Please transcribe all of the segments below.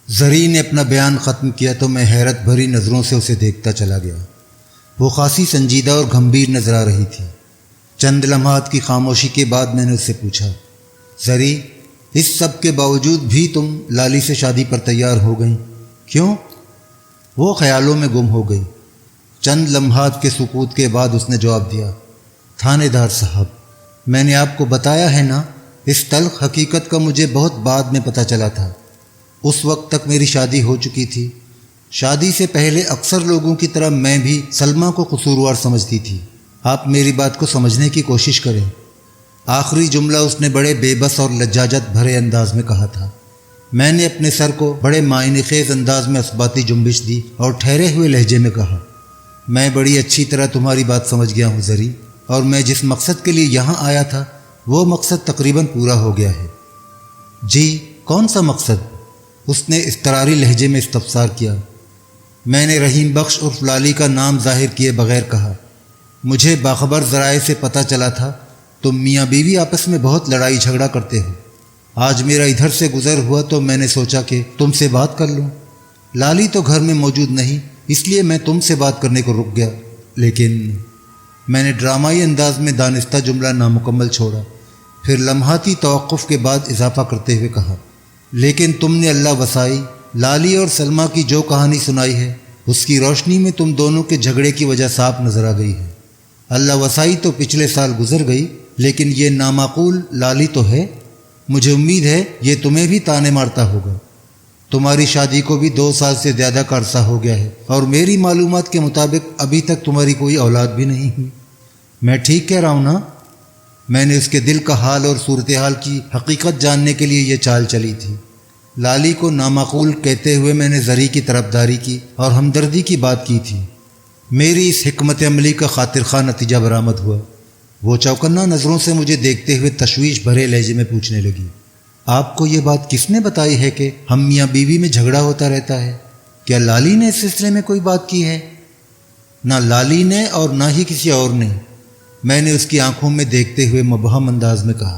زری نے اپنا بیان ختم کیا تو میں حیرت بھری نظروں سے اسے دیکھتا چلا گیا۔ وہ خاصی سنجیدہ اور گھمبیر نظر آ رہی تھی۔ چند لمحات کی خاموشی کے بعد میں نے اس سے پوچھا، زری، اس سب کے باوجود بھی تم لالی سے شادی پر تیار ہو گئیں، کیوں؟ وہ خیالوں میں گم ہو گئی۔ چند لمحات کے سکوت کے بعد اس نے جواب دیا، تھانے دار صاحب، میں نے آپ کو بتایا ہے نا، اس تلخ حقیقت کا مجھے بہت بعد میں پتہ چلا تھا۔ اس وقت تک میری شادی ہو چکی تھی۔ شادی سے پہلے اکثر لوگوں کی طرح میں بھی سلمیٰ کو قصوروار سمجھتی تھی۔ آپ میری بات کو سمجھنے کی کوشش کریں۔ آخری جملہ اس نے بڑے بے بس اور لجاجت بھرے انداز میں کہا تھا۔ میں نے اپنے سر کو بڑے معنی خیز انداز میں اثباتی جنبش دی اور ٹھہرے ہوئے لہجے میں کہا، میں بڑی اچھی طرح تمہاری بات سمجھ گیا ہوں زری، اور میں جس مقصد کے لیے یہاں آیا تھا وہ مقصد تقریباً پورا ہو گیا ہے۔ جی، کون سا مقصد؟ اس نے اضطراری لہجے میں استفسار کیا۔ میں نے رحیم بخش عرف لالی کا نام ظاہر کیے بغیر کہا، مجھے باخبر ذرائع سے پتہ چلا تھا تم میاں بیوی آپس میں بہت لڑائی جھگڑا کرتے ہو۔ آج میرا ادھر سے گزر ہوا تو میں نے سوچا کہ تم سے بات کر لوں۔ لالی تو گھر میں موجود نہیں، اس لیے میں تم سے بات کرنے کو رک گیا، لیکن میں نے ڈرامائی انداز میں دانستہ جملہ نامکمل چھوڑا، پھر لمحاتی توقف کے بعد اضافہ کرتے ہوئے کہا، لیکن تم نے اللہ وسائی لالی اور سلمیٰ کی جو کہانی سنائی ہے اس کی روشنی میں تم دونوں کے جھگڑے کی وجہ صاف نظر آ گئی ہے۔ اللہ وسائی تو پچھلے سال گزر گئی، لیکن یہ نامعقول لالی تو ہے۔ مجھے امید ہے یہ تمہیں بھی تانے مارتا ہوگا۔ تمہاری شادی کو بھی 2 سال سے زیادہ کا عرصہ ہو گیا ہے، اور میری معلومات کے مطابق ابھی تک تمہاری کوئی اولاد بھی نہیں ہوئی۔ میں ٹھیک کہہ رہا ہوں نا؟ میں نے اس کے دل کا حال اور صورتحال کی حقیقت جاننے کے لیے یہ چال چلی تھی۔ لالی کو نامعقول کہتے ہوئے میں نے زری کی طرفداری کی اور ہمدردی کی بات کی تھی۔ میری اس حکمت عملی کا خاطر خواہ نتیجہ برآمد ہوا۔ وہ چوکنا نظروں سے مجھے دیکھتے ہوئے تشویش بھرے لہجے میں پوچھنے لگی، آپ کو یہ بات کس نے بتائی ہے کہ ہم میاں بیوی میں جھگڑا ہوتا رہتا ہے؟ کیا لالی نے اس سلسلے میں کوئی بات کی ہے؟ نہ لالی نے اور نہ ہی کسی اور نے، میں نے اس کی آنکھوں میں دیکھتے ہوئے مبہم انداز میں کہا۔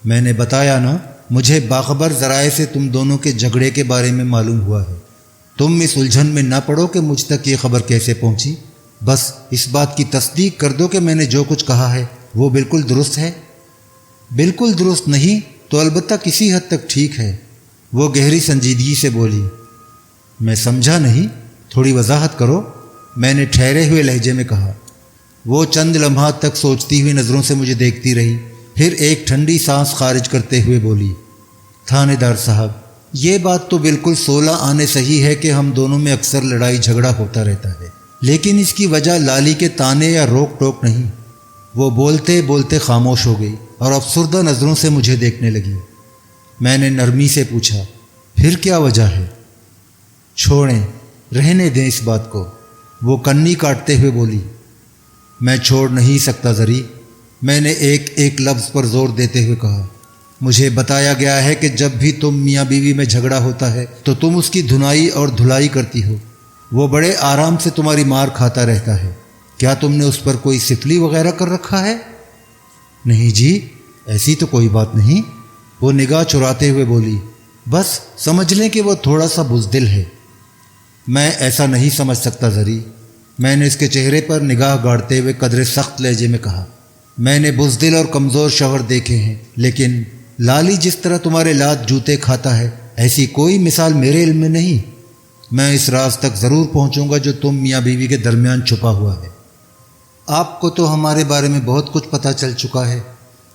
میں نے بتایا نا، مجھے باخبر ذرائع سے تم دونوں کے جھگڑے کے بارے میں معلوم ہوا ہے۔ تم اس الجھن میں نہ پڑو کہ مجھ تک یہ خبر کیسے پہنچی، بس اس بات کی تصدیق کر دو کہ میں نے جو کچھ کہا ہے وہ بالکل درست ہے۔ بالکل درست نہیں تو البتہ کسی حد تک ٹھیک ہے، وہ گہری سنجیدگی سے بولی۔ میں سمجھا نہیں، تھوڑی وضاحت کرو، میں نے ٹھہرے ہوئے لہجے میں کہا۔ وہ چند لمحات تک سوچتی ہوئی نظروں سے مجھے دیکھتی رہی، پھر ایک ٹھنڈی سانس خارج کرتے ہوئے بولی، تھانے دار صاحب، یہ بات تو بالکل 16 آنے صحیح ہے کہ ہم دونوں میں اکثر لڑائی جھگڑا ہوتا رہتا ہے، لیکن اس کی وجہ لالی کے تانے یا روک ٹوک نہیں۔ وہ بولتے بولتے خاموش ہو گئی اور افسردہ نظروں سے مجھے دیکھنے لگی۔ میں نے نرمی سے پوچھا، پھر کیا وجہ ہے؟ چھوڑیں، رہنے دیں اس بات کو، وہ کنی کاٹتے ہوئے بولی۔ میں چھوڑ نہیں سکتا زری، میں نے ایک ایک لفظ پر زور دیتے ہوئے کہا۔ مجھے بتایا گیا ہے کہ جب بھی تم میاں بیوی میں جھگڑا ہوتا ہے تو تم اس کی دھنائی اور دھلائی کرتی ہو۔ وہ بڑے آرام سے تمہاری مار کھاتا رہتا ہے۔ کیا تم نے اس پر کوئی سفلی وغیرہ کر رکھا ہے؟ نہیں جی، ایسی تو کوئی بات نہیں، وہ نگاہ چراتے ہوئے بولی۔ بس سمجھ لیں کہ وہ تھوڑا سا بزدل ہے۔ میں ایسا نہیں سمجھ سکتا زری، میں نے اس کے چہرے پر نگاہ گاڑتے ہوئے قدرے سخت لہجے میں کہا۔ میں نے بزدل اور کمزور شوہر دیکھے ہیں، لیکن لالی جس طرح تمہارے لات جوتے کھاتا ہے ایسی کوئی مثال میرے علم میں نہیں۔ میں اس راز تک ضرور پہنچوں گا جو تم میاں بیوی کے درمیان چھپا ہوا ہے۔ آپ کو تو ہمارے بارے میں بہت کچھ پتہ چل چکا ہے،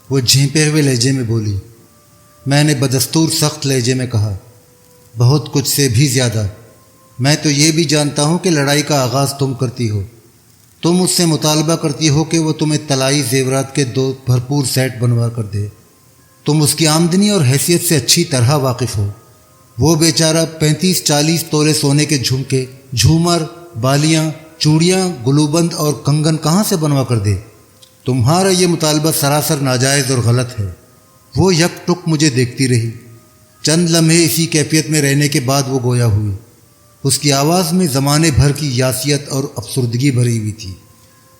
وہ جھینپے ہوئے لہجے میں بولی۔ میں نے بدستور سخت لہجے میں کہا، بہت کچھ سے بھی زیادہ۔ میں تو یہ بھی جانتا ہوں کہ لڑائی کا آغاز تم کرتی ہو۔ تم اس سے مطالبہ کرتی ہو کہ وہ تمہیں طلائی زیورات کے 2 بھرپور سیٹ بنوا کر دے۔ تم اس کی آمدنی اور حیثیت سے اچھی طرح واقف ہو۔ وہ بیچارہ 35-40 تولے سونے کے جھمکے، جھومر، بالیاں، چوڑیاں، گلوبند اور کنگن کہاں سے بنوا کر دے؟ تمہارا یہ مطالبہ سراسر ناجائز اور غلط ہے۔ وہ یک ٹک مجھے دیکھتی رہی۔ چند لمحے اسی کیفیت میں رہنے کے بعد وہ گویا ہوئی۔ اس کی آواز میں زمانے بھر کی یاسیت اور افسردگی بھری ہوئی تھی۔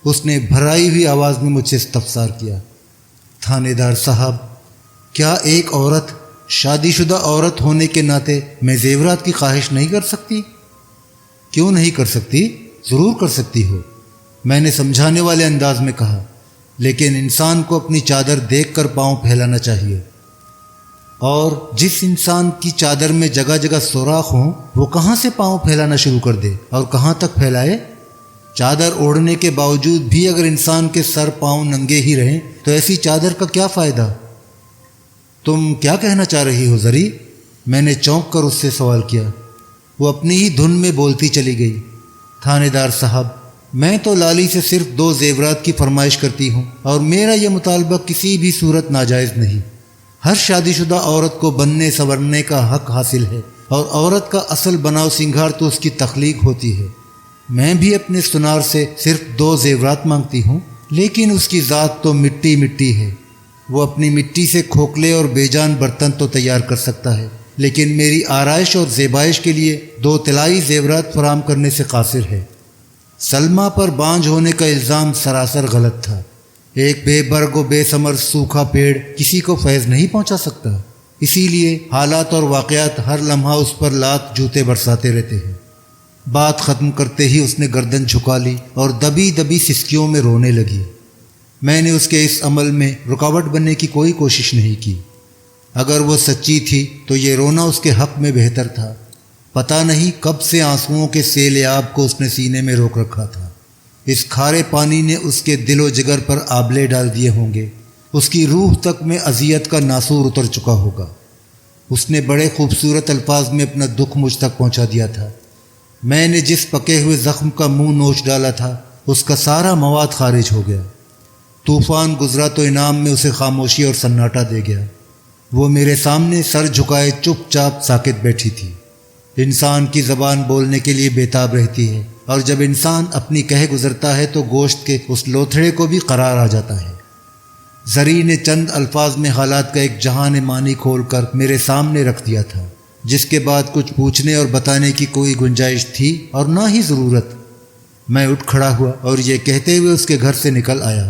اس نے بھرائی ہوئی آواز میں مجھ سے استفسار کیا، تھانے دار صاحب، کیا ایک عورت شادی شدہ عورت ہونے کے ناطے میں زیورات کی خواہش نہیں کر سکتی؟ کیوں نہیں کر سکتی؟ ضرور کر سکتی ہو، میں نے سمجھانے والے انداز میں کہا، لیکن انسان کو اپنی چادر دیکھ کر پاؤں پھیلانا چاہیے، اور جس انسان کی چادر میں جگہ جگہ سوراخ ہوں وہ کہاں سے پاؤں پھیلانا شروع کر دے اور کہاں تک پھیلائے؟ چادر اوڑھنے کے باوجود بھی اگر انسان کے سر پاؤں ننگے ہی رہیں تو ایسی چادر کا کیا فائدہ؟ تم کیا کہنا چاہ رہی ہو زری؟ میں نے چونک کر اس سے سوال کیا۔ وہ اپنی ہی دھن میں بولتی چلی گئی، تھانے دار صاحب، میں تو لالی سے صرف 2 زیورات کی فرمائش کرتی ہوں، اور میرا یہ مطالبہ کسی بھی صورت ناجائز نہیں۔ ہر شادی شدہ عورت کو بننے سنورنے کا حق حاصل ہے، اور عورت کا اصل بناؤ سنگھار تو اس کی تخلیق ہوتی ہے۔ میں بھی اپنے سنار سے صرف 2 زیورات مانگتی ہوں، لیکن اس کی ذات تو مٹی مٹی ہے۔ وہ اپنی مٹی سے کھوکھلے اور بے جان برتن تو تیار کر سکتا ہے، لیکن میری آرائش اور زیبائش کے لیے 2 طلائی زیورات فراہم کرنے سے قاصر ہے۔ سلمیٰ پر بانجھ ہونے کا الزام سراسر غلط تھا۔ ایک بے برگ و بے ثمر سوکھا پیڑ کسی کو فیض نہیں پہنچا سکتا، اسی لیے حالات اور واقعات ہر لمحہ اس پر لات جوتے برساتے رہتے ہیں۔ بات ختم کرتے ہی اس نے گردن جھکا لی اور دبی دبی سسکیوں میں رونے لگی۔ میں نے اس کے اس عمل میں رکاوٹ بننے کی کوئی کوشش نہیں کی۔ اگر وہ سچی تھی تو یہ رونا اس کے حق میں بہتر تھا۔ پتہ نہیں کب سے آنسوؤں کے سیل آب کو اس نے سینے میں روک رکھا تھا۔ اس کھارے پانی نے اس کے دل و جگر پر آبلے ڈال دیے ہوں گے، اس کی روح تک میں اذیت کا ناسور اتر چکا ہوگا۔ اس نے بڑے خوبصورت الفاظ میں اپنا دکھ مجھ تک پہنچا دیا تھا۔ میں نے جس پکے ہوئے زخم کا منہ نوچ ڈالا تھا اس کا سارا مواد خارج ہو گیا۔ طوفان گزرا تو انعام میں اسے خاموشی اور سناٹا دے گیا۔ وہ میرے سامنے سر جھکائے چپ چاپ ساکت بیٹھی تھی۔ انسان کی زبان بولنے کے لیے بےتاب رہتی ہے، اور جب انسان اپنی کہہ گزرتا ہے تو گوشت کے اس لوتھڑے کو بھی قرار آ جاتا ہے۔ زری نے چند الفاظ میں حالات کا ایک جہان معنی کھول کر میرے سامنے رکھ دیا تھا، جس کے بعد کچھ پوچھنے اور بتانے کی کوئی گنجائش تھی اور نہ ہی ضرورت۔ میں اٹھ کھڑا ہوا اور یہ کہتے ہوئے اس کے گھر سے نکل آیا،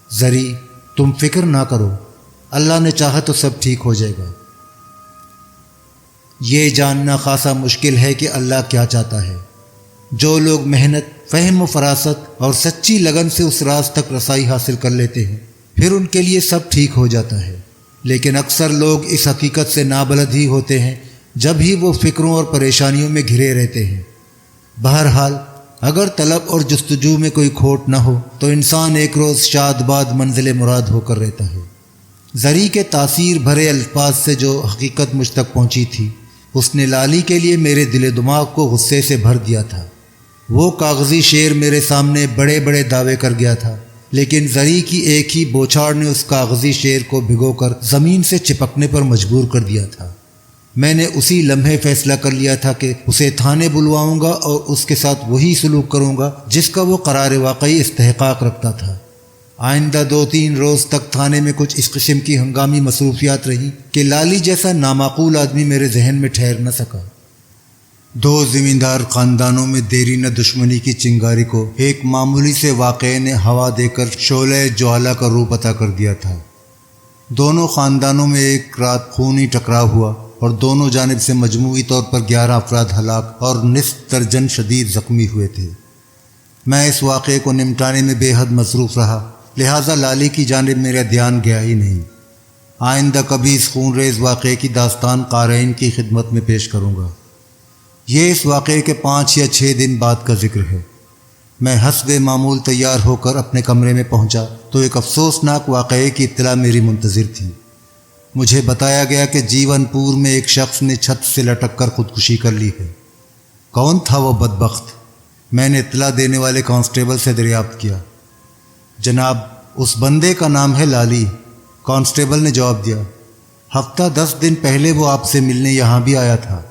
زری تم فکر نہ کرو، اللہ نے چاہا تو سب ٹھیک ہو جائے گا۔ یہ جاننا خاصا مشکل ہے کہ اللہ کیا چاہتا ہے۔ جو لوگ محنت، فہم و فراست اور سچی لگن سے اس راز تک رسائی حاصل کر لیتے ہیں، پھر ان کے لیے سب ٹھیک ہو جاتا ہے، لیکن اکثر لوگ اس حقیقت سے نابلد ہی ہوتے ہیں جب ہی وہ فکروں اور پریشانیوں میں گھرے رہتے ہیں۔ بہرحال اگر طلب اور جستجو میں کوئی کھوٹ نہ ہو تو انسان ایک روز شاد باد منزل مراد ہو کر رہتا ہے۔ زری کے تاثیر بھرے الفاظ سے جو حقیقت مجھ تک پہنچی تھی، اس نے لالی کے لیے میرے دل و دماغ کو غصے سے بھر دیا تھا۔ وہ کاغذی شعر میرے سامنے بڑے بڑے دعوے کر گیا تھا، لیکن زری کی ایک ہی بوچھاڑ نے اس کاغذی شعر کو بھگو کر زمین سے چپکنے پر مجبور کر دیا تھا۔ میں نے اسی لمحے فیصلہ کر لیا تھا کہ اسے تھانے بلواؤں گا اور اس کے ساتھ وہی سلوک کروں گا جس کا وہ قرار واقعی استحقاق رکھتا تھا۔ آئندہ 2-3 روز تک تھانے میں کچھ اس قسم کی ہنگامی مصروفیات رہی کہ لالی جیسا نامعقول آدمی میرے ذہن میں ٹھہر نہ سکا۔ 2 زمیندار خاندانوں میں دیری نہ دشمنی کی چنگاری کو ایک معمولی سے واقعے نے ہوا دے کر شعلہ جوالا کا روپ عطا کر دیا تھا۔ دونوں خاندانوں میں ایک رات خونی ٹکراؤ ہوا اور دونوں جانب سے مجموعی طور پر 11 افراد ہلاک اور نصف درجن شدید زخمی ہوئے تھے۔ میں اس واقعے کو نمٹانے میں بے حد مصروف رہا، لہٰذا لالی کی جانب میرا دھیان گیا ہی نہیں۔ آئندہ کبھی اس خون ریز واقعے کی داستان قارئین کی خدمت میں پیش کروں گا۔ یہ اس واقعے کے 5 یا 6 دن بعد کا ذکر ہے۔ میں حسب معمول تیار ہو کر اپنے کمرے میں پہنچا تو ایک افسوسناک واقعے کی اطلاع میری منتظر تھی۔ مجھے بتایا گیا کہ جیون پور میں ایک شخص نے چھت سے لٹک کر خودکشی کر لی ہے۔ کون تھا وہ بدبخت؟ میں نے اطلاع دینے والے کانسٹیبل سے دریافت کیا۔ جناب، اس بندے کا نام ہے لالی، کانسٹیبل نے جواب دیا۔ ہفتہ 10 دن پہلے وہ آپ سے ملنے یہاں بھی آیا تھا۔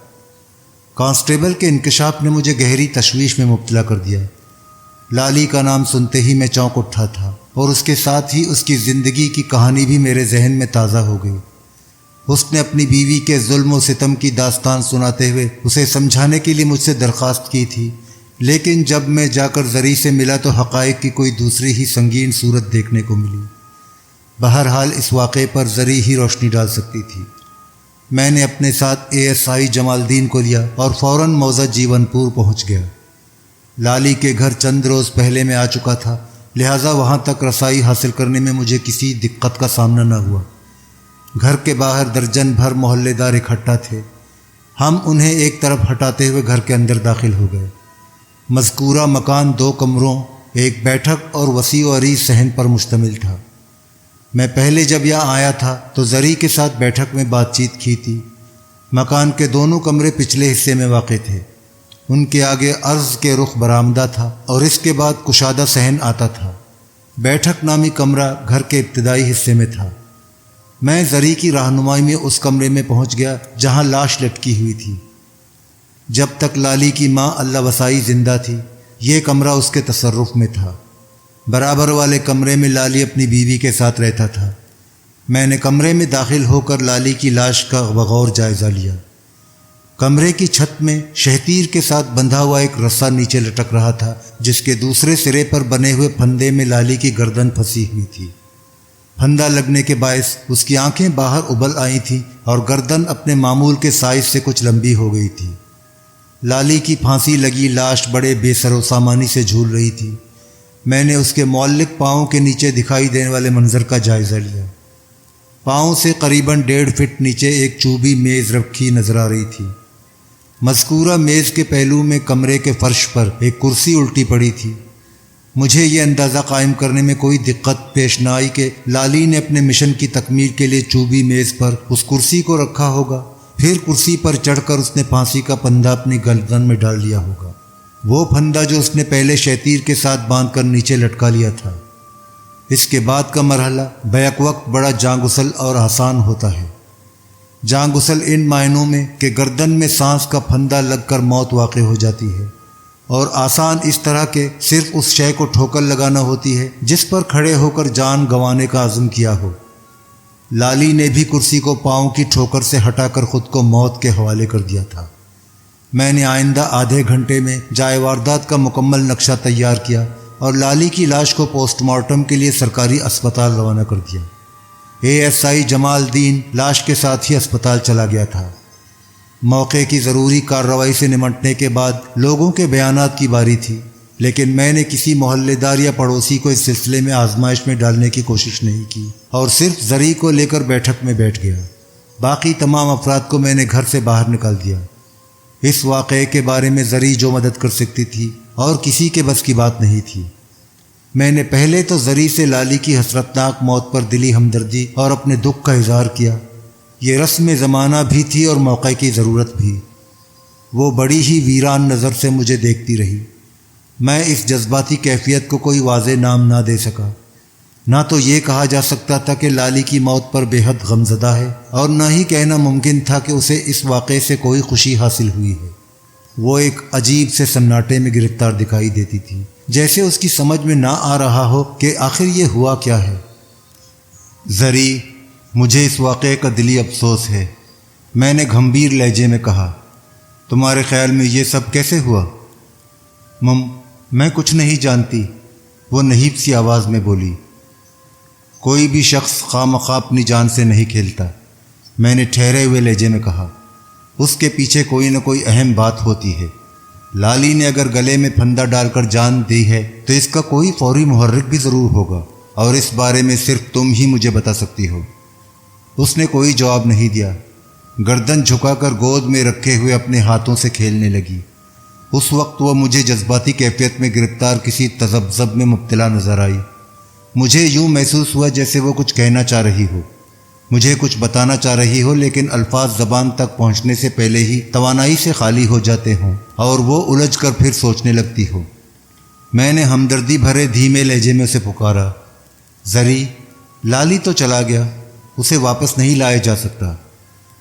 کانسٹیبل کے انکشاف نے مجھے گہری تشویش میں مبتلا کر دیا۔ لالی کا نام سنتے ہی میں چونک اٹھا تھا، اور اس کے ساتھ ہی اس کی زندگی کی کہانی بھی میرے ذہن میں تازہ ہو گئی۔ اس نے اپنی بیوی کے ظلم و ستم کی داستان سناتے ہوئے اسے سمجھانے کے لیے مجھ سے درخواست کی تھی، لیکن جب میں جا کر زری سے ملا تو حقائق کی کوئی دوسری ہی سنگین صورت دیکھنے کو ملی۔ بہرحال اس واقعے پر زری ہی روشنی ڈال سکتی تھی۔ میں نے اپنے ساتھ ASI جمال الدین کو لیا اور فوراً موضع جیون پور پہنچ گیا۔ لالی کے گھر چند روز پہلے میں آ چکا تھا، لہٰذا وہاں تک رسائی حاصل کرنے میں مجھے کسی دقت کا سامنا نہ ہوا۔ گھر کے باہر درجن بھر محلے دار اکٹھا تھے۔ ہم انہیں ایک طرف ہٹاتے ہوئے گھر کے اندر داخل ہو گئے۔ مذکورہ مکان 2 کمروں، ایک بیٹھک اور وسیع و عریض صحن پر مشتمل تھا۔ میں پہلے جب یہاں آیا تھا تو زری کے ساتھ بیٹھک میں بات چیت کی تھی۔ مکان کے دونوں کمرے پچھلے حصے میں واقع تھے۔ ان کے آگے عرض کے رخ برآمدہ تھا اور اس کے بعد کشادہ صحن آتا تھا۔ بیٹھک نامی کمرہ گھر کے ابتدائی حصے میں تھا۔ میں زری کی رہنمائی میں اس کمرے میں پہنچ گیا جہاں لاش لٹکی ہوئی تھی۔ جب تک لالی کی ماں اللہ وسائی زندہ تھی، یہ کمرہ اس کے تصرف میں تھا۔ برابر والے کمرے میں لالی اپنی بیوی کے ساتھ رہتا تھا۔ میں نے کمرے میں داخل ہو کر لالی کی لاش کا بغور جائزہ لیا۔ کمرے کی چھت میں شہتیر کے ساتھ بندھا ہوا ایک رسا نیچے لٹک رہا تھا، جس کے دوسرے سرے پر بنے ہوئے پھندے میں لالی کی گردن پھنسی ہوئی تھی۔ پھندا لگنے کے باعث اس کی آنکھیں باہر ابل آئی تھیں اور گردن اپنے معمول کے سائز سے کچھ لمبی ہو گئی تھی۔ لالی کی پھانسی لگی لاش بڑے بے سر و سامانی سے جھول رہی تھی۔ میں نے اس کے معلق پاؤں کے نیچے دکھائی دینے والے منظر کا جائزہ لیا۔ پاؤں سے قریباً 1.5 فٹ نیچے ایک چوبی میز رکھی نظر آ رہی تھی۔ مذکورہ میز کے پہلو میں کمرے کے فرش پر ایک کرسی الٹی پڑی تھی۔ مجھے یہ اندازہ قائم کرنے میں کوئی دقت پیش نہ آئی کہ لالی نے اپنے مشن کی تکمیل کے لیے چوبی میز پر اس کرسی کو رکھا ہوگا، پھر کرسی پر چڑھ کر اس نے پھانسی کا پھندا اپنی گردن میں ڈال لیا ہوگا، وہ پھندا جو اس نے پہلے شیطیر کے ساتھ باندھ کر نیچے لٹکا لیا تھا۔ اس کے بعد کا مرحلہ بیک وقت بڑا جان گسل اور آسان ہوتا ہے۔ جان گسل ان معنوں میں کہ گردن میں سانس کا پھندا لگ کر موت واقع ہو جاتی ہے، اور آسان اس طرح کہ صرف اس شے کو ٹھوکر لگانا ہوتی ہے جس پر کھڑے ہو کر جان گنوانے کا عزم کیا ہو۔ لالی نے بھی کرسی کو پاؤں کی ٹھوکر سے ہٹا کر خود کو موت کے حوالے کر دیا تھا۔ میں نے آئندہ آدھے گھنٹے میں جائے واردات کا مکمل نقشہ تیار کیا اور لالی کی لاش کو پوسٹ مارٹم کے لیے سرکاری اسپتال روانہ کر دیا۔ ASI جمال الدین لاش کے ساتھ ہی اسپتال چلا گیا تھا۔ موقع کی ضروری کارروائی سے نمٹنے کے بعد لوگوں کے بیانات کی باری تھی، لیکن میں نے کسی محلے دار یا پڑوسی کو اس سلسلے میں آزمائش میں ڈالنے کی کوشش نہیں کی اور صرف زری کو لے کر بیٹھک میں بیٹھ گیا۔ باقی تمام افراد کو میں نے گھر سے باہر نکال دیا۔ اس واقعے کے بارے میں زری جو مدد کر سکتی تھی اور کسی کے بس کی بات نہیں تھی۔ میں نے پہلے تو زری سے لالی کی حسرتناک موت پر دلی ہمدردی اور اپنے دکھ کا اظہار کیا۔ یہ رسم زمانہ بھی تھی اور موقع کی ضرورت بھی۔ وہ بڑی ہی ویران نظر سے مجھے دیکھتی رہی۔ میں اس جذباتی کیفیت کو کوئی واضح نام نہ دے سکا۔ نہ تو یہ کہا جا سکتا تھا کہ لالی کی موت پر بے حد غمزدہ ہے، اور نہ ہی کہنا ممکن تھا کہ اسے اس واقعے سے کوئی خوشی حاصل ہوئی ہے۔ وہ ایک عجیب سے سناٹے میں گرفتار دکھائی دیتی تھی، جیسے اس کی سمجھ میں نہ آ رہا ہو کہ آخر یہ ہوا کیا ہے۔ زری، مجھے اس واقعے کا دلی افسوس ہے، میں نے گھمبیر لہجے میں کہا۔ تمہارے خیال میں یہ سب کیسے ہوا؟ میں کچھ نہیں جانتی، وہ نہیب سی آواز میں بولی۔ کوئی بھی شخص خواہ مخواہ اپنی جان سے نہیں کھیلتا، میں نے ٹھہرے ہوئے لہجے میں کہا۔ اس کے پیچھے کوئی نہ کوئی اہم بات ہوتی ہے۔ لالی نے اگر گلے میں پھندا ڈال کر جان دی ہے تو اس کا کوئی فوری محرک بھی ضرور ہوگا، اور اس بارے میں صرف تم ہی مجھے بتا سکتی ہو۔ اس نے کوئی جواب نہیں دیا، گردن جھکا کر گود میں رکھے ہوئے اپنے ہاتھوں سے کھیلنے لگی۔ اس وقت وہ مجھے جذباتی کیفیت میں گرفتار کسی تذبذب میں مبتلا نظر آئی۔ مجھے یوں محسوس ہوا جیسے وہ کچھ کہنا چاہ رہی ہو، مجھے کچھ بتانا چاہ رہی ہو، لیکن الفاظ زبان تک پہنچنے سے پہلے ہی توانائی سے خالی ہو جاتے ہوں اور وہ الجھ کر پھر سوچنے لگتی ہو۔ میں نے ہمدردی بھرے دھیمے لہجے میں اسے پکارا، زری، لالی تو چلا گیا، اسے واپس نہیں لایا جا سکتا۔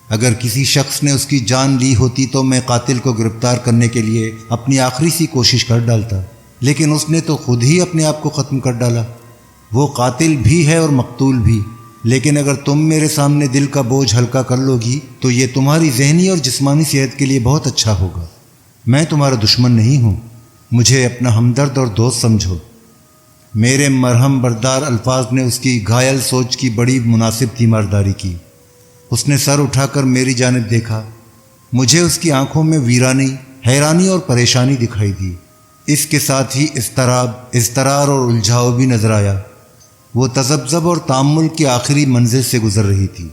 اگر کسی شخص نے اس کی جان لی ہوتی تو میں قاتل کو گرفتار کرنے کے لیے اپنی آخری سی کوشش کر ڈالتا، لیکن اس نے تو خود ہی اپنے آپ کو ختم کر ڈالا۔ وہ قاتل بھی ہے اور مقتول بھی، لیکن اگر تم میرے سامنے دل کا بوجھ ہلکا کر لو گی تو یہ تمہاری ذہنی اور جسمانی صحت کے لیے بہت اچھا ہوگا۔ میں تمہارا دشمن نہیں ہوں، مجھے اپنا ہمدرد اور دوست سمجھو۔ میرے مرہم بردار الفاظ نے اس کی گھائل سوچ کی بڑی مناسب تیمارداری کی۔ اس نے سر اٹھا کر میری جانب دیکھا۔ مجھے اس کی آنکھوں میں ویرانی، حیرانی اور پریشانی دکھائی دی۔ اس کے ساتھ ہی اضطراب، اضطرار اور الجھاؤ بھی نظر آیا۔ وہ تذبذب اور تأمل کی آخری منزل سے گزر رہی تھی۔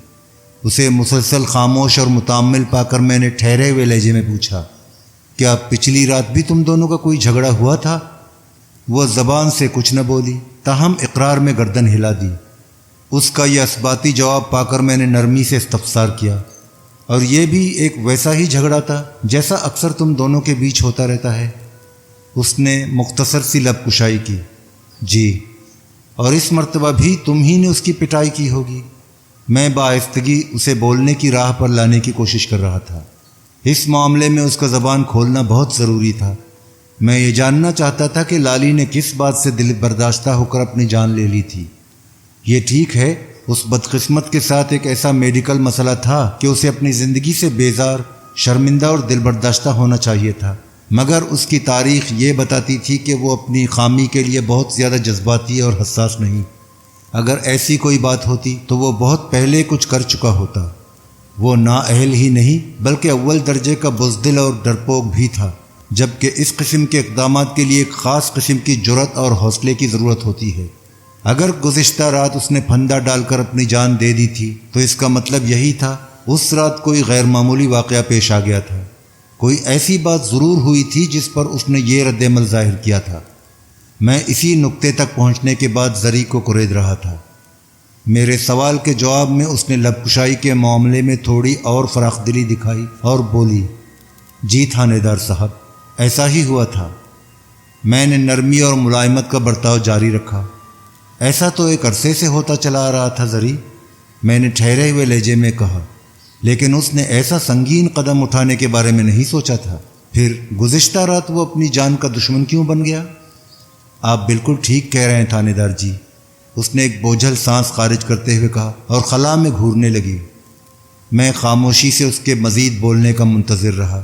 اسے مسلسل خاموش اور متأمل پا کر میں نے ٹھہرے ہوئے لہجے میں پوچھا، کیا پچھلی رات بھی تم دونوں کا کوئی جھگڑا ہوا تھا؟ وہ زبان سے کچھ نہ بولی، تاہم اقرار میں گردن ہلا دی۔ اس کا یہ اثباتی جواب پا کر میں نے نرمی سے استفسار کیا، اور یہ بھی ایک ویسا ہی جھگڑا تھا جیسا اکثر تم دونوں کے بیچ ہوتا رہتا ہے؟ اس نے مختصر سی لب کشائی کی۔ جی، اور اس مرتبہ بھی تم ہی نے اس کی پٹائی کی ہوگی۔ میں بآہستگی اسے بولنے کی راہ پر لانے کی کوشش کر رہا تھا۔ اس معاملے میں اس کا زبان کھولنا بہت ضروری تھا۔ میں یہ جاننا چاہتا تھا کہ لالی نے کس بات سے دل برداشتہ ہو کر اپنی جان لے لی تھی۔ یہ ٹھیک ہے، اس بدقسمت کے ساتھ ایک ایسا میڈیکل مسئلہ تھا کہ اسے اپنی زندگی سے بیزار، شرمندہ اور دل برداشتہ ہونا چاہیے تھا، مگر اس کی تاریخ یہ بتاتی تھی کہ وہ اپنی خامی کے لیے بہت زیادہ جذباتی اور حساس نہیں۔ اگر ایسی کوئی بات ہوتی تو وہ بہت پہلے کچھ کر چکا ہوتا۔ وہ نااہل ہی نہیں بلکہ اول درجے کا بزدل اور ڈرپوک بھی تھا، جبکہ اس قسم کے اقدامات کے لیے ایک خاص قسم کی جرأت اور حوصلے کی ضرورت ہوتی ہے۔ اگر گزشتہ رات اس نے پھندا ڈال کر اپنی جان دے دی تھی تو اس کا مطلب یہی تھا اس رات کوئی غیر معمولی واقعہ پیش آ گیا تھا، کوئی ایسی بات ضرور ہوئی تھی جس پر اس نے یہ رد عمل ظاہر کیا تھا۔ میں اسی نقطے تک پہنچنے کے بعد زری کو کرید رہا تھا۔ میرے سوال کے جواب میں اس نے لب کشائی کے معاملے میں تھوڑی اور فراخ دلی دکھائی اور بولی، جی تھانے دار صاحب، ایسا ہی ہوا تھا۔ میں نے نرمی اور ملائمت کا برتاؤ جاری رکھا۔ ایسا تو ایک عرصے سے ہوتا چلا آ رہا تھا زری، میں نے ٹھہرے ہوئے لہجے میں کہا، لیکن اس نے ایسا سنگین قدم اٹھانے کے بارے میں نہیں سوچا تھا۔ پھر گزشتہ رات وہ اپنی جان کا دشمن کیوں بن گیا؟ آپ بالکل ٹھیک کہہ رہے ہیں تھانے دار جی، اس نے ایک بوجھل سانس خارج کرتے ہوئے کہا اور خلا میں گھورنے لگی۔ میں خاموشی سے اس کے مزید بولنے کا منتظر رہا۔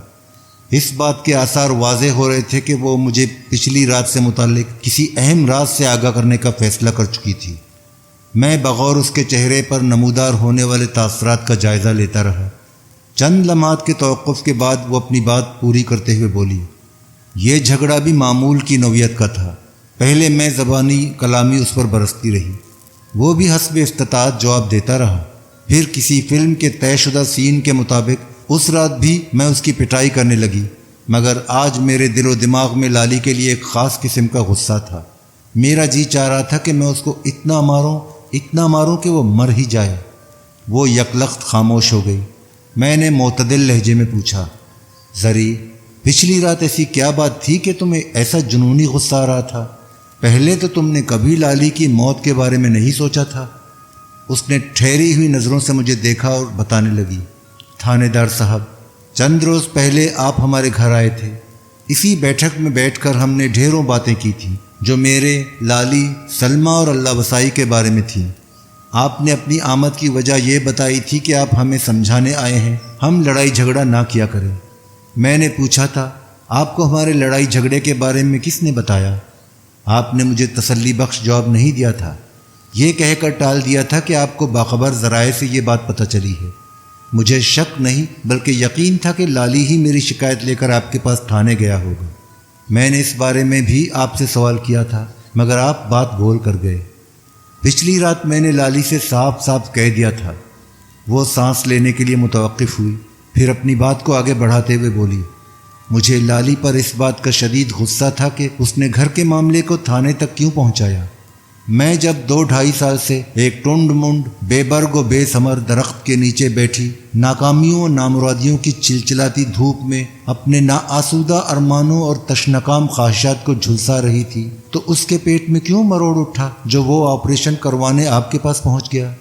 اس بات کے آثار واضح ہو رہے تھے کہ وہ مجھے پچھلی رات سے متعلق کسی اہم راز سے آگاہ کرنے کا فیصلہ کر چکی تھی۔ میں بغور اس کے چہرے پر نمودار ہونے والے تاثرات کا جائزہ لیتا رہا۔ چند لمحات کے توقف کے بعد وہ اپنی بات پوری کرتے ہوئے بولی، یہ جھگڑا بھی معمول کی نوعیت کا تھا۔ پہلے میں زبانی کلامی اس پر برستی رہی، وہ بھی حسب استطاعت جواب دیتا رہا۔ پھر کسی فلم کے طے شدہ سین کے مطابق اس رات بھی میں اس کی پٹائی کرنے لگی، مگر آج میرے دل و دماغ میں لالی کے لیے ایک خاص قسم کا غصہ تھا۔ میرا جی چاہ رہا تھا کہ میں اس کو اتنا ماروں کہ وہ مر ہی جائے۔ وہ یکلخت خاموش ہو گئی۔ میں نے معتدل لہجے میں پوچھا، زری، پچھلی رات ایسی کیا بات تھی کہ تمہیں ایسا جنونی غصہ آ رہا تھا؟ پہلے تو تم نے کبھی لالی کی موت کے بارے میں نہیں سوچا تھا۔ اس نے ٹھہری ہوئی نظروں سے مجھے دیکھا اور بتانے لگی، تھانے دار صاحب، چند روز پہلے آپ ہمارے گھر آئے تھے۔ اسی بیٹھک میں بیٹھ کر ہم نے ڈھیروں باتیں کی تھیں جو میرے، لالی، سلمہ اور اللہ وسائی کے بارے میں تھیں۔ آپ نے اپنی آمد کی وجہ یہ بتائی تھی کہ آپ ہمیں سمجھانے آئے ہیں ہم لڑائی جھگڑا نہ کیا کریں۔ میں نے پوچھا تھا، آپ کو ہمارے لڑائی جھگڑے کے بارے میں کس نے بتایا؟ آپ نے مجھے تسلی بخش جواب نہیں دیا تھا، یہ کہہ کر ٹال دیا تھا کہ آپ کو باخبر ذرائع سے یہ بات پتہ چلی ہے۔ مجھے شک نہیں بلکہ یقین تھا کہ لالی ہی میری شکایت لے کر آپ کے پاس تھانے گیا ہوگا۔ میں نے اس بارے میں بھی آپ سے سوال کیا تھا مگر آپ بات بھول کر گئے۔ پچھلی رات میں نے لالی سے صاف صاف کہہ دیا تھا۔ وہ سانس لینے کے لیے متوقف ہوئی، پھر اپنی بات کو آگے بڑھاتے ہوئے بولی، مجھے لالی پر اس بات کا شدید غصہ تھا کہ اس نے گھر کے معاملے کو تھانے تک کیوں پہنچایا۔ میں جب 2-2.5 سال سے ایک ٹنڈ منڈ بے برگ و بے ثمر درخت کے نیچے بیٹھی ناکامیوں و نامرادیوں کی چلچلاتی دھوپ میں اپنے ناآسودہ ارمانوں اور تشنکام خواہشات کو جھلسا رہی تھی تو اس کے پیٹ میں کیوں مروڑ اٹھا جو وہ آپریشن کروانے آپ کے پاس پہنچ گیا؟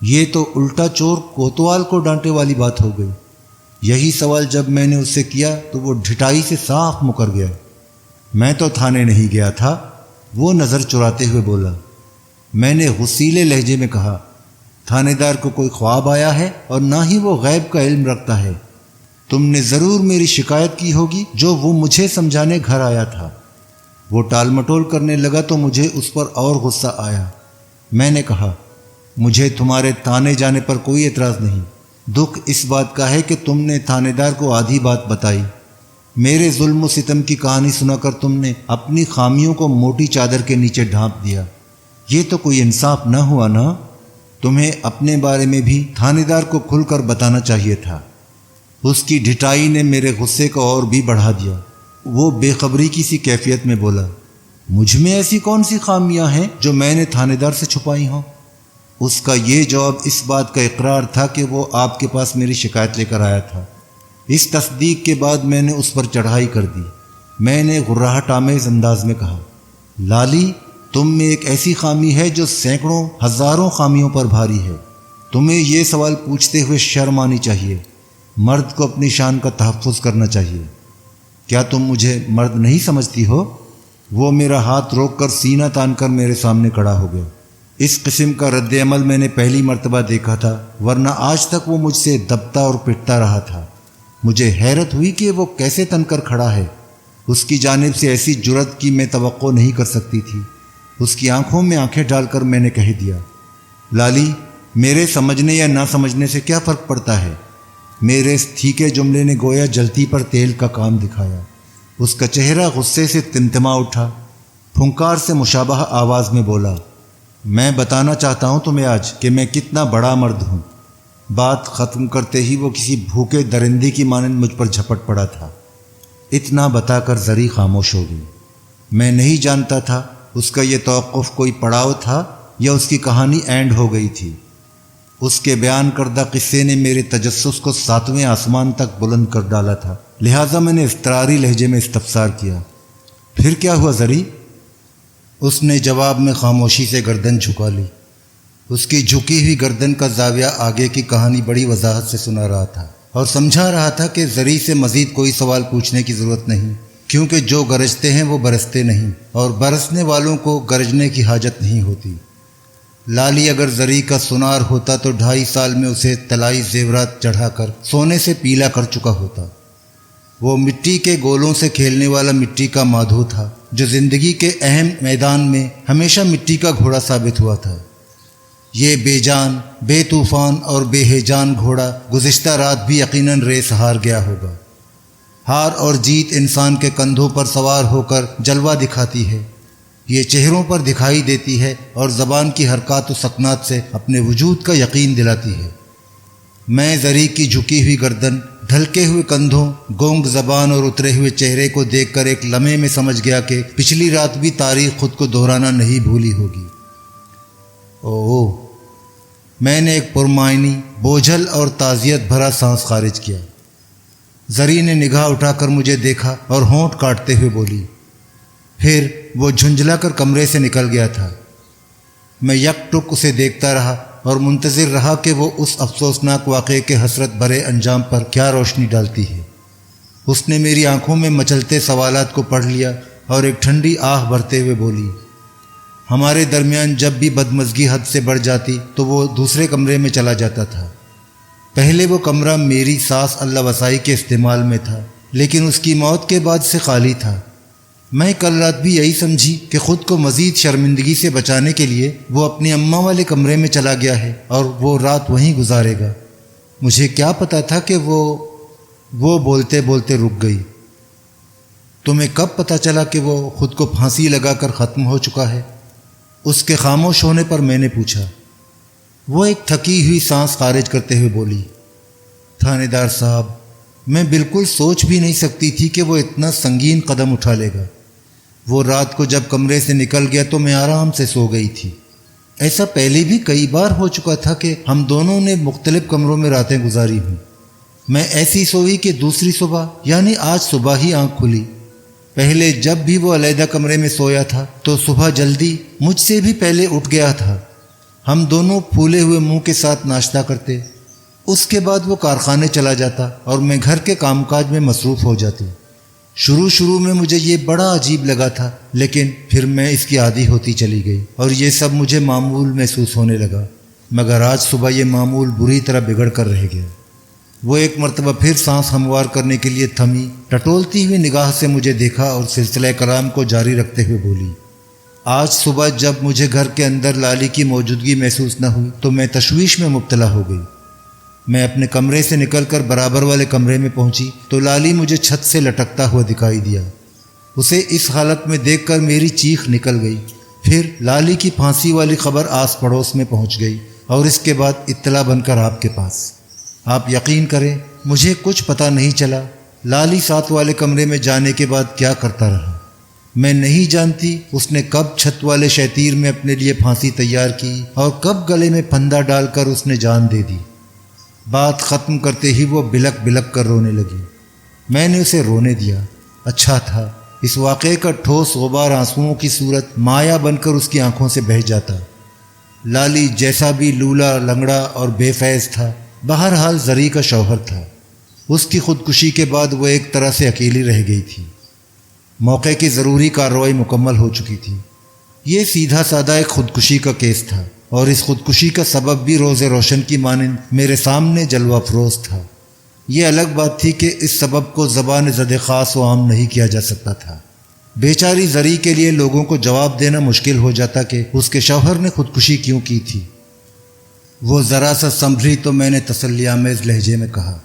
یہ تو الٹا چور کوتوال کو ڈانٹے والی بات ہو گئی۔ یہی سوال جب میں نے اس سے کیا تو وہ ڈھٹائی سے صاف مکر گیا۔ میں تو تھانے نہیں گیا تھا، وہ نظر چراتے ہوئے بولا۔ میں نے غصیلے لہجے میں کہا، تھانے دار کو کوئی خواب آیا ہے اور نہ ہی وہ غیب کا علم رکھتا ہے۔ تم نے ضرور میری شکایت کی ہوگی جو وہ مجھے سمجھانے گھر آیا تھا۔ وہ ٹال مٹول کرنے لگا تو مجھے اس پر اور غصہ آیا۔ میں نے کہا، مجھے تمہارے تانے جانے پر کوئی اعتراض نہیں، دکھ اس بات کا ہے کہ تم نے تھانے دار کو آدھی بات بتائی۔ میرے ظلم و ستم کی کہانی سنا کر تم نے اپنی خامیوں کو موٹی چادر کے نیچے ڈھانپ دیا۔ یہ تو کوئی انصاف نہ ہوا نا؟ تمہیں اپنے بارے میں بھی تھانے دار کو کھل کر بتانا چاہیے تھا۔ اس کی ڈھٹائی نے میرے غصے کو اور بھی بڑھا دیا۔ وہ بے خبری کی سی کیفیت میں بولا، مجھ میں ایسی کون سی خامیاں ہیں جو میں نے تھانے دار سے چھپائی ہوں؟ اس کا یہ جواب اس بات کا اقرار تھا کہ وہ آپ کے پاس میری شکایت لے کر آیا تھا۔ اس تصدیق کے بعد میں نے اس پر چڑھائی کر دی۔ میں نے غراہٹ آمیز انداز میں کہا، لالی، تم میں ایک ایسی خامی ہے جو سینکڑوں ہزاروں خامیوں پر بھاری ہے۔ تمہیں یہ سوال پوچھتے ہوئے شرم آنی چاہیے۔ مرد کو اپنی شان کا تحفظ کرنا چاہیے۔ کیا تم مجھے مرد نہیں سمجھتی ہو؟ وہ میرا ہاتھ روک کر سینہ تان کر میرے سامنے کھڑا ہو گیا۔ اس قسم کا رد عمل میں نے پہلی مرتبہ دیکھا تھا، ورنہ آج تک وہ مجھ سے دبتا اور پٹتا رہا تھا۔ مجھے حیرت ہوئی کہ وہ کیسے تن کر کھڑا ہے۔ اس کی جانب سے ایسی جرأت کی میں توقع نہیں کر سکتی تھی۔ اس کی آنکھوں میں آنکھیں ڈال کر میں نے کہہ دیا، لالی، میرے سمجھنے یا نہ سمجھنے سے کیا فرق پڑتا ہے؟ میرے اس ٹھیکے جملے نے گویا جلتی پر تیل کا کام دکھایا۔ اس کا چہرہ غصے سے تمتما اٹھا۔ پھنکار سے مشابہ آواز میں بولا، میں بتانا چاہتا ہوں تمہیں آج کہ میں کتنا بڑا مرد ہوں۔ بات ختم کرتے ہی وہ کسی بھوکے درندے کی مانند مجھ پر جھپٹ پڑا تھا۔ اتنا بتا کر زری خاموش ہو گئی۔ میں نہیں جانتا تھا اس کا یہ توقف کوئی پڑاؤ تھا یا اس کی کہانی اینڈ ہو گئی تھی۔ اس کے بیان کردہ قصے نے میرے تجسس کو 7ویں آسمان تک بلند کر ڈالا تھا، لہٰذا میں نے اضطراری لہجے میں استفسار کیا، پھر کیا ہوا زری؟ اس نے جواب میں خاموشی سے گردن جھکا لی۔ اس کی جھکی ہوئی گردن کا زاویہ آگے کی کہانی بڑی وضاحت سے سنا رہا تھا اور سمجھا رہا تھا کہ زری سے مزید کوئی سوال پوچھنے کی ضرورت نہیں، کیونکہ جو گرجتے ہیں وہ برستے نہیں، اور برسنے والوں کو گرجنے کی حاجت نہیں ہوتی۔ لالی اگر زری کا سنار ہوتا تو 2.5 سال میں اسے طلائی زیورات چڑھا کر سونے سے پیلا کر چکا ہوتا۔ وہ مٹی کے گولوں سے کھیلنے والا مٹی کا مادھو تھا، جو زندگی کے اہم میدان میں ہمیشہ مٹی کا گھوڑا ثابت ہوا تھا۔ یہ بے جان، بے طوفان اور بے ہیجان گھوڑا گزشتہ رات بھی یقیناً ریس ہار گیا ہوگا۔ ہار اور جیت انسان کے کندھوں پر سوار ہو کر جلوہ دکھاتی ہے۔ یہ چہروں پر دکھائی دیتی ہے اور زبان کی حرکات و سکنات سے اپنے وجود کا یقین دلاتی ہے۔ میں زری کی جھکی ہوئی گردن، ڈھلکے ہوئے کندھوں، گونگ زبان اور اترے ہوئے چہرے کو دیکھ کر ایک لمحے میں سمجھ گیا کہ پچھلی رات بھی تاریخ خود کو دہرانا نہیں بھولی ہوگی۔ اوہ! میں نے ایک پرمعنی، بوجھل اور تعزیت بھرا سانس خارج کیا۔ زری نے نگاہ اٹھا کر مجھے دیکھا اور ہونٹ کاٹتے ہوئے بولی، پھر وہ جھنجھلا کر کمرے سے نکل گیا تھا۔ میں یک ٹک اسے دیکھتا رہا اور منتظر رہا کہ وہ اس افسوسناک واقعے کے حسرت بھرے انجام پر کیا روشنی ڈالتی ہے۔ اس نے میری آنکھوں میں مچلتے سوالات کو پڑھ لیا اور ایک ٹھنڈی آہ بھرتے ہوئے بولی، ہمارے درمیان جب بھی بدمزگی حد سے بڑھ جاتی تو وہ دوسرے کمرے میں چلا جاتا تھا۔ پہلے وہ کمرہ میری ساس اللہ وسائی کے استعمال میں تھا، لیکن اس کی موت کے بعد سے خالی تھا۔ میں کل رات بھی یہی سمجھی کہ خود کو مزید شرمندگی سے بچانے کے لیے وہ اپنی اماں والے کمرے میں چلا گیا ہے اور وہ رات وہیں گزارے گا۔ مجھے کیا پتا تھا کہ وہ بولتے بولتے رک گئی۔ تمہیں کب پتا چلا کہ وہ خود کو پھانسی لگا کر ختم ہو چکا ہے؟ اس کے خاموش ہونے پر میں نے پوچھا۔ وہ ایک تھکی ہوئی سانس خارج کرتے ہوئے بولی، تھانے دار صاحب، میں بالکل سوچ بھی نہیں سکتی تھی کہ وہ اتنا سنگین قدم اٹھا لے گا۔ وہ رات کو جب کمرے سے نکل گیا تو میں آرام سے سو گئی تھی۔ ایسا پہلے بھی کئی بار ہو چکا تھا کہ ہم دونوں نے مختلف کمروں میں راتیں گزاری ہوں۔ میں ایسی سوئی کہ دوسری صبح یعنی آج صبح ہی آنکھ کھلی۔ پہلے جب بھی وہ علیحدہ کمرے میں سویا تھا تو صبح جلدی مجھ سے بھی پہلے اٹھ گیا تھا۔ ہم دونوں پھولے ہوئے منہ کے ساتھ ناشتہ کرتے، اس کے بعد وہ کارخانے چلا جاتا اور میں گھر کے کام کاج میں مصروف ہو جاتی۔ شروع میں مجھے یہ بڑا عجیب لگا تھا، لیکن پھر میں اس کی عادی ہوتی چلی گئی اور یہ سب مجھے معمول محسوس ہونے لگا، مگر آج صبح یہ معمول بری طرح بگڑ کر رہ گیا۔ وہ ایک مرتبہ پھر سانس ہموار کرنے کے لیے تھمی، ٹٹولتی ہوئی نگاہ سے مجھے دیکھا اور سلسلہ کلام کو جاری رکھتے ہوئے بولی، آج صبح جب مجھے گھر کے اندر لالی کی موجودگی محسوس نہ ہوئی تو میں تشویش میں مبتلا ہو گئی۔ میں اپنے کمرے سے نکل کر برابر والے کمرے میں پہنچی تو لالی مجھے چھت سے لٹکتا ہوا دکھائی دیا۔ اسے اس حالت میں دیکھ کر میری چیخ نکل گئی۔ پھر لالی کی پھانسی والی خبر آس پڑوس میں پہنچ گئی اور اس کے بعد اطلاع بن کر آپ کے پاس۔ آپ یقین کریں مجھے کچھ پتہ نہیں چلا لالی ساتھ والے کمرے میں جانے کے بعد کیا کرتا رہا۔ میں نہیں جانتی اس نے کب چھت والے شیطیر میں اپنے لیے پھانسی تیار کی اور کب گلے میں پھندا ڈال کر اس نے جان دے دی۔ بات ختم کرتے ہی وہ بلک بلک کر رونے لگی۔ میں نے اسے رونے دیا۔ اچھا تھا اس واقعے کا ٹھوس غبار آنسوؤں کی صورت مایا بن کر اس کی آنکھوں سے بہہ جاتا۔ لالی جیسا بھی لولا لنگڑا اور بے فیض تھا، بہرحال زری کا شوہر تھا۔ اس کی خودکشی کے بعد وہ ایک طرح سے اکیلی رہ گئی تھی۔ موقع کی ضروری کارروائی مکمل ہو چکی تھی۔ یہ سیدھا سادہ ایک خودکشی کا کیس تھا اور اس خودکشی کا سبب بھی روز روشن کی مانند میرے سامنے جلوہ افروز تھا۔ یہ الگ بات تھی کہ اس سبب کو زبان زد خاص و عام نہیں کیا جا سکتا تھا۔ بیچاری زری کے لیے لوگوں کو جواب دینا مشکل ہو جاتا کہ اس کے شوہر نے خودکشی کیوں کی تھی۔ وہ ذرا سا سنبھلی تو میں نے تسلی آمیز لہجے میں کہا،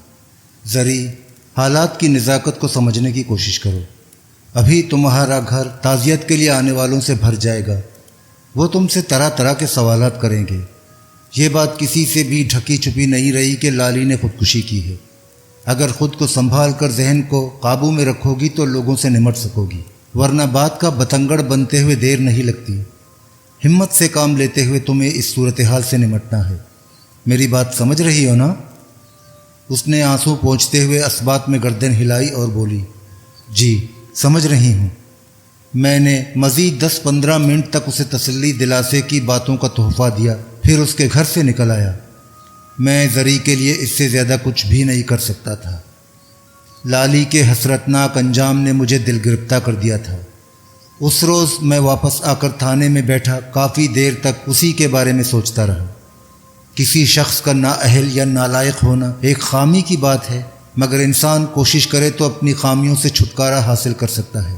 زری حالات کی نزاکت کو سمجھنے کی کوشش کرو۔ ابھی تمہارا گھر تعزیت کے لیے آنے والوں سے بھر جائے گا۔ وہ تم سے طرح طرح کے سوالات کریں گے۔ یہ بات کسی سے بھی ڈھکی چھپی نہیں رہی کہ لالی نے خودکشی کی ہے۔ اگر خود کو سنبھال کر ذہن کو قابو میں رکھو گی تو لوگوں سے نمٹ سکو گی، ورنہ بات کا بتنگڑ بنتے ہوئے دیر نہیں لگتی۔ ہمت سے کام لیتے ہوئے تمہیں اس صورتحال سے نمٹنا ہے۔ میری بات سمجھ رہی ہو نا؟ اس نے آنسو پونچھتے ہوئے اسبات میں گردن ہلائی اور بولی، جی سمجھ رہی ہوں۔ میں نے مزید 10-15 منٹ تک اسے تسلی دلاسے کی باتوں کا تحفہ دیا، پھر اس کے گھر سے نکل آیا۔ میں زری کے لیے اس سے زیادہ کچھ بھی نہیں کر سکتا تھا۔ لالی کے حسرتناک انجام نے مجھے دل گرفتہ کر دیا تھا۔ اس روز میں واپس آ کر تھانے میں بیٹھا کافی دیر تک اسی کے بارے میں سوچتا رہا۔ کسی شخص کا نااہل یا نالائق ہونا ایک خامی کی بات ہے، مگر انسان کوشش کرے تو اپنی خامیوں سے چھٹکارا حاصل کر سکتا ہے۔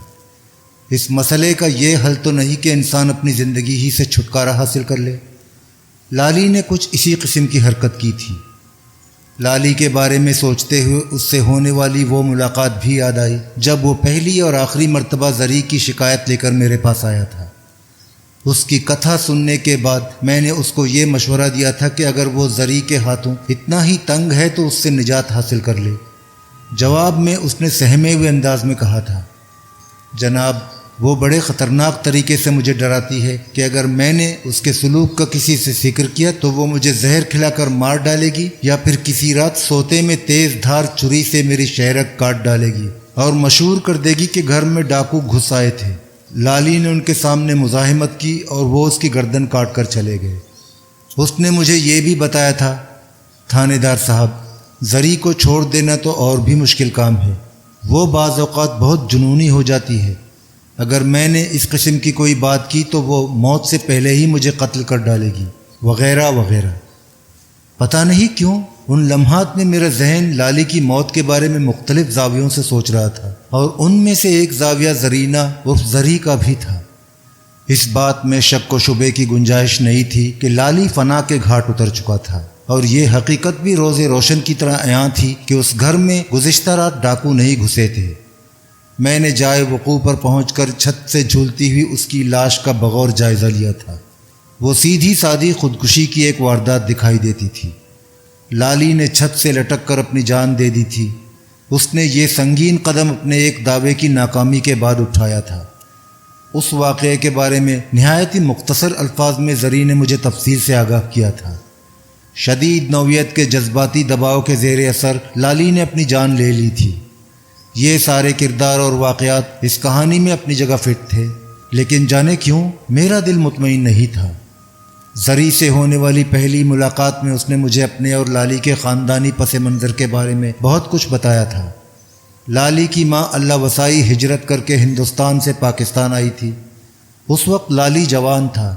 اس مسئلے کا یہ حل تو نہیں کہ انسان اپنی زندگی ہی سے چھٹکارا حاصل کر لے۔ لالی نے کچھ اسی قسم کی حرکت کی تھی۔ لالی کے بارے میں سوچتے ہوئے اس سے ہونے والی وہ ملاقات بھی یاد آئی جب وہ پہلی اور آخری مرتبہ زری کی شکایت لے کر میرے پاس آیا تھا۔ اس کی کتھا سننے کے بعد میں نے اس کو یہ مشورہ دیا تھا کہ اگر وہ زری کے ہاتھوں اتنا ہی تنگ ہے تو اس سے نجات حاصل کر لے۔ جواب میں اس نے سہمے ہوئے انداز میں کہا تھا، جناب وہ بڑے خطرناک طریقے سے مجھے ڈراتی ہے کہ اگر میں نے اس کے سلوک کا کسی سے ذکر کیا تو وہ مجھے زہر کھلا کر مار ڈالے گی یا پھر کسی رات سوتے میں تیز دھار چھری سے میری شہرک کاٹ ڈالے گی اور مشہور کر دے گی کہ گھر میں ڈاکو گھس آئے تھے۔ لالی نے ان کے سامنے مزاحمت کی اور وہ اس کی گردن کاٹ کر چلے گئے۔ اس نے مجھے یہ بھی بتایا تھا، تھانے دار صاحب، زری کو چھوڑ دینا تو اور بھی مشکل کام ہے۔ وہ بعض اوقات بہت جنونی ہو جاتی ہے۔ اگر میں نے اس قسم کی کوئی بات کی تو وہ موت سے پہلے ہی مجھے قتل کر ڈالے گی، وغیرہ وغیرہ۔ پتہ نہیں کیوں ان لمحات میں میرا ذہن لالی کی موت کے بارے میں مختلف زاویوں سے سوچ رہا تھا، اور ان میں سے ایک زاویہ زرینہ عرف زری کا بھی تھا۔ اس بات میں شک و شبے کی گنجائش نہیں تھی کہ لالی فنا کے گھاٹ اتر چکا تھا، اور یہ حقیقت بھی روز روشن کی طرح عیاں تھی کہ اس گھر میں گزشتہ رات ڈاکو نہیں گھسے تھے۔ میں نے جائے وقوع پر پہنچ کر چھت سے جھولتی ہوئی اس کی لاش کا بغور جائزہ لیا تھا۔ وہ سیدھی سادی خودکشی کی ایک واردات دکھائی دیتی تھی۔ لالی نے چھت سے لٹک کر اپنی جان دے دی تھی۔ اس نے یہ سنگین قدم اپنے ایک دعوے کی ناکامی کے بعد اٹھایا تھا۔ اس واقعے کے بارے میں نہایت ہی مختصر الفاظ میں زری نے مجھے تفصیل سے آگاہ کیا تھا۔ شدید نوعیت کے جذباتی دباؤ کے زیر اثر لالی نے اپنی جان لے لی تھی۔ یہ سارے کردار اور واقعات اس کہانی میں اپنی جگہ فٹ تھے، لیکن جانے کیوں میرا دل مطمئن نہیں تھا۔ زری سے ہونے والی پہلی ملاقات میں اس نے مجھے اپنے اور لالی کے خاندانی پس منظر کے بارے میں بہت کچھ بتایا تھا۔ لالی کی ماں اللہ وسائی ہجرت کر کے ہندوستان سے پاکستان آئی تھی۔ اس وقت لالی جوان تھا۔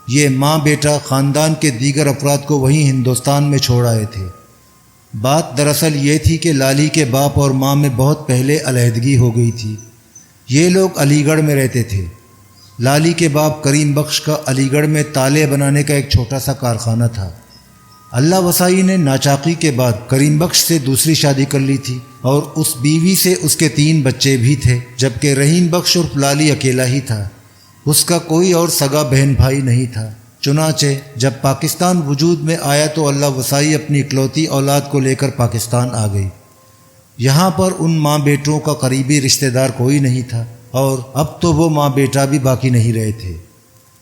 یہ ماں بیٹا خاندان کے دیگر افراد کو وہیں ہندوستان میں چھوڑ آئے تھے۔ بات دراصل یہ تھی کہ لالی کے باپ اور ماں میں بہت پہلے علیحدگی ہو گئی تھی۔ یہ لوگ علی گڑھ میں رہتے تھے۔ لالی کے باپ کریم بخش کا علی گڑھ میں تالے بنانے کا ایک چھوٹا سا کارخانہ تھا۔ اللہ وسائی نے ناچاقی کے بعد کریم بخش سے دوسری شادی کر لی تھی اور اس بیوی سے اس کے 3 بچے بھی تھے، جبکہ رحیم بخش اور لالی اکیلا ہی تھا۔ اس کا کوئی اور سگا بہن بھائی نہیں تھا۔ چنانچہ جب پاکستان وجود میں آیا تو اللہ وسائی اپنی اکلوتی اولاد کو لے کر پاکستان آ گئی۔ یہاں پر ان ماں بیٹوں کا قریبی رشتہ دار کوئی نہیں تھا اور اب تو وہ ماں بیٹا بھی باقی نہیں رہے تھے۔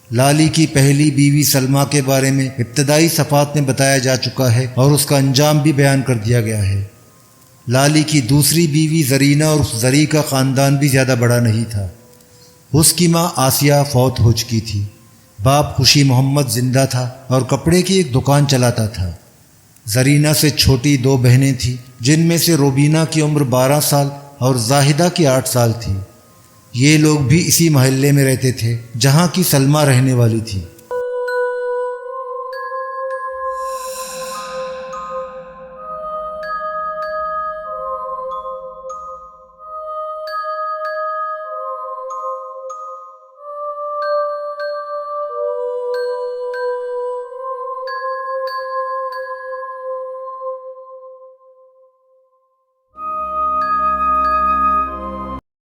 لالی کی پہلی بیوی سلمہ کے بارے میں ابتدائی صفحات میں بتایا جا چکا ہے اور اس کا انجام بھی بیان کر دیا گیا ہے۔ لالی کی دوسری بیوی زرینہ اور زری کا خاندان بھی زیادہ بڑا نہیں تھا۔ اس کی ماں آسیہ فوت ہو چکی تھی۔ باپ خوشی محمد زندہ تھا اور کپڑے کی ایک دکان چلاتا تھا۔ زرینہ سے چھوٹی 2 بہنیں تھیں، جن میں سے روبینہ کی عمر 12 سال اور زاہدہ کی 8 سال تھی۔ یہ لوگ بھی اسی محلے میں رہتے تھے جہاں کی سلمہ رہنے والی تھی۔